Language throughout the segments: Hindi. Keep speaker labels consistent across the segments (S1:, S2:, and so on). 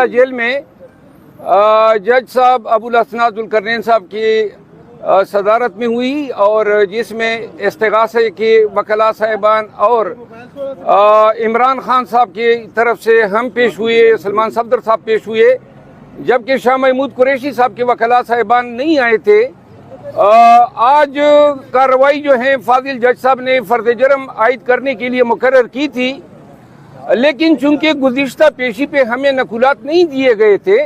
S1: जेल में जज साहब अबुल हसन जुल्करनैन साहब की सदारत में हुई और जिसमें इस्तिगासे के वकला साहिबान और इमरान खान साहब की तरफ से हम पेश हुए, सलमान सफदर साहब पेश हुए, जबकि शाह महमूद कुरैशी साहब के वकला साहिबान नहीं आए थे। आज कार्रवाई जो है फाजिल जज साहब ने फर्द जुर्म आयद करने के लिए मुकर्रर की थी, लेकिन चूंकि गुज़िश्ता पेशी पे हमें नकुलात नहीं दिए गए थे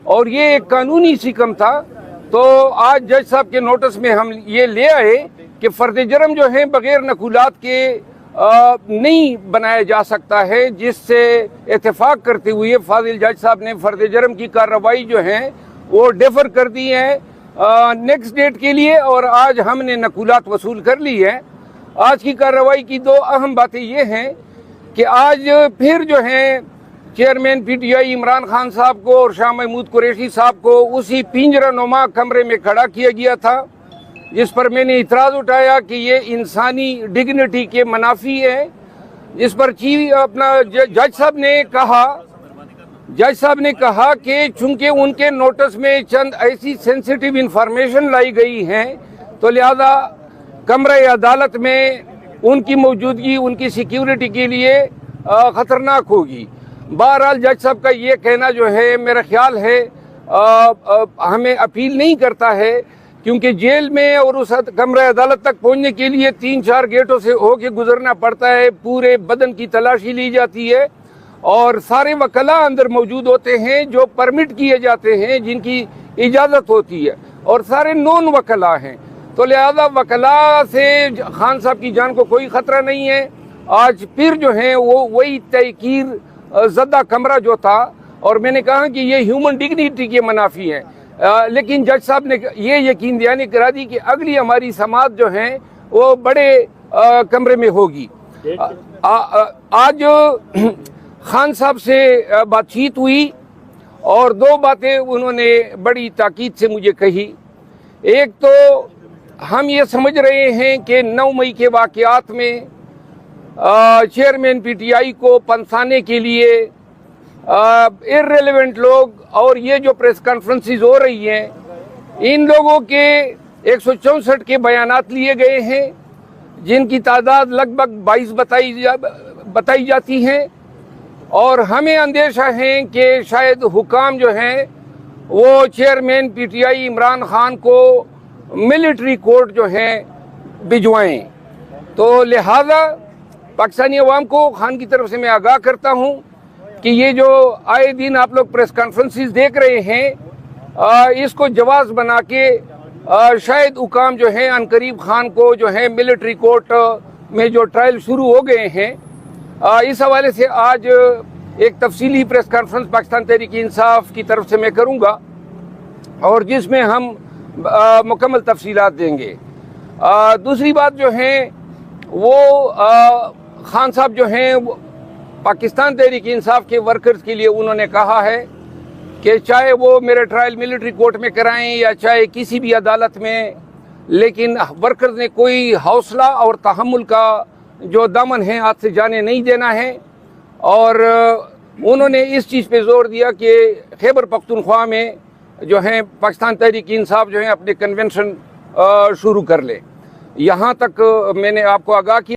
S1: और ये एक कानूनी सिकम था, तो आज जज साहब के नोटिस में हम ये ले आए कि फर्द जुर्म जो है बगैर नकुलात के नहीं बनाया जा सकता है, जिससे इत्तेफाक करते हुए फाजिल जज साहब ने फर्द जुर्म की कार्रवाई जो है वो डेफर कर दी है नेक्स्ट डेट के लिए, और आज हमने नकुलात वसूल कर ली है। आज की कार्रवाई की दो अहम बातें ये हैं कि आज फिर जो है चेयरमैन पीटीआई इमरान खान साहब को और शाह महमूद कुरैशी साहब को उसी पिंजरा-नुमा कमरे में खड़ा किया गया था, जिस पर मैंने इतराज़ उठाया कि ये इंसानी डिग्निटी के मुनाफी है। जिस पर जज साहब ने कहा कि चूंकि उनके नोटिस में चंद ऐसी सेंसिटिव इंफॉर्मेशन लाई गई हैं, तो लिहाजा कमरे अदालत में उनकी मौजूदगी उनकी सिक्योरिटी के लिए ख़तरनाक होगी। बहरहाल जज साहब का ये कहना जो है मेरा ख्याल है हमें अपील नहीं करता है, क्योंकि जेल में और उस कमरे अदालत तक पहुंचने के लिए 3-4 गेटों से होके गुजरना पड़ता है, पूरे बदन की तलाशी ली जाती है और सारे वकला अंदर मौजूद होते हैं जो परमिट किए जाते हैं, जिनकी इजाज़त होती है, और सारे नॉन वकला हैं। तो लिहाजा वकला से खान साहब की जान को कोई ख़तरा नहीं है। आज फिर जो है वो वही तहकीर ज़दा कमरा जो था, और मैंने कहा कि ये ह्यूमन डिग्निटी के मुनाफी है, लेकिन जज साहब ने ये यकीन दहानी करा दी कि अगली हमारी समाअत जो है वो बड़े कमरे में होगी। आज खान साहब से बातचीत हुई और दो बातें उन्होंने बड़ी ताकीद से मुझे कही। एक तो हम ये समझ रहे हैं कि 9 मई के वाक़यात में चेयरमैन पीटीआई को पंसाने के लिए इर्रेलेवेंट लोग और ये जो प्रेस कॉन्फ्रेंसेस हो रही हैं, इन लोगों के 164 के बयानात लिए गए हैं, जिनकी तादाद लगभग 22 बताई जाती हैं, और हमें अंदेशा है कि शायद हुकाम जो हैं वो चेयरमैन पीटीआई इमरान खान को मिलिट्री कोर्ट जो है भिजवाएं। तो लिहाजा पाकिस्तानी अवाम को खान की तरफ से मैं आगाह करता हूं कि ये जो आए दिन आप लोग प्रेस कॉन्फ्रेंसेस देख रहे हैं, इसको जवाज बना के शायद हुकाम जो है अनकरीब खान को जो है मिलिट्री कोर्ट में जो ट्रायल शुरू हो गए हैं, इस हवाले से आज एक तफसीली प्रेस कॉन्फ्रेंस पाकिस्तान तहरीक इंसाफ की तरफ से मैं करूँगा, और जिसमें हम मुकम्मल तफसीलात देंगे। दूसरी बात जो है वो खान साहब जो हैं पाकिस्तान तहरीक इंसाफ के वर्कर्स के लिए उन्होंने कहा है कि चाहे वो मेरे ट्रायल मिलिट्री कोर्ट में कराएं या चाहे किसी भी अदालत में, लेकिन वर्कर्स ने कोई हौसला और तहम्मुल का जो दामन है हाथ से जाने नहीं देना है। और उन्होंने इस चीज़ पे जोर दिया कि खैबर पख्तूनख्वा में जो है पाकिस्तान तहरीक इंसाफ जो है अपने कन्वेंशन शुरू कर ले। यहाँ तक मैंने आपको आगाह किया।